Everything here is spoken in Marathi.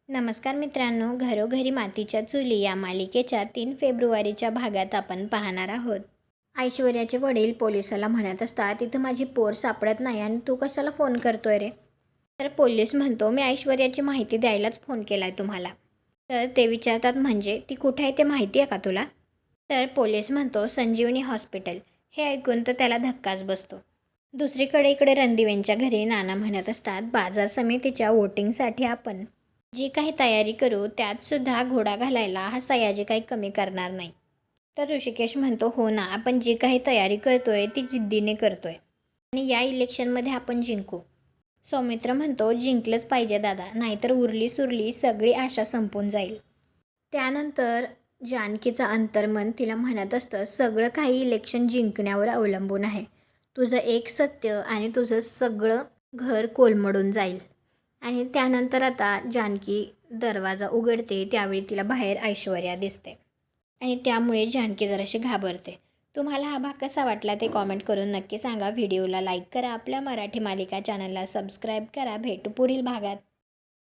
नमस्कार मित्रांनो, घरोघरी मातीच्या चुली या मालिकेच्या 3 फेब्रुवारीच्या भागात आपण पाहणार आहोत. ऐश्वर्याचे वडील पोलिसाला म्हणत असतात, इथं माझी पोर सापडत नाही आणि तू कशाला फोन करतोय रे? तर पोलीस म्हणतो, मी ऐश्वर्याची माहिती द्यायलाच फोन केलाय तुम्हाला. तर ते विचारतात, म्हणजे ती कुठे आहे ते माहिती आहे का तुला? तर पोलीस म्हणतो, संजीवनी हॉस्पिटल. हे ऐकून तर त्याला धक्काच बसतो. दुसरीकडे इकडे रणदिवेंच्या घरी नाना म्हणत असतात, बाजार समितीच्या वोटिंगसाठी आपण जी काही तयारी करू त्यातसुद्धा घोडा घालायला हा सयाजी काही कमी करणार नाही. तर ऋषिकेश म्हणतो, हो ना, आपण जी काही तयारी करतोय ती जिद्दीने करतोय आणि या इलेक्शनमध्ये आपण जिंकू. सौमित्र म्हणतो, जिंकलंच पाहिजे दादा, नाहीतर उरली सुरली सगळी आशा संपून जाईल. त्यानंतर जानकीचं अंतर्मन तिला म्हणत असतं, सगळं काही इलेक्शन जिंकण्यावर अवलंबून आहे. तुझं एक सत्य आणि तुझं सगळं घर कोलमडून जाईल. आणि त्यानंतर आता जानकी दरवाजा उघडते, त्यावेळी तिला बाहेर ऐश्वर्या दिसते आणि त्यामुळे जानकी जराशी घाबरते. तुम्हाला हा भाग कसा वाटला ते कॉमेंट करून नक्की सांगा. व्हिडिओला लाईक करा, आपल्या मराठी मालिका चॅनलला सबस्क्राईब करा. भेटू पुढील भागात.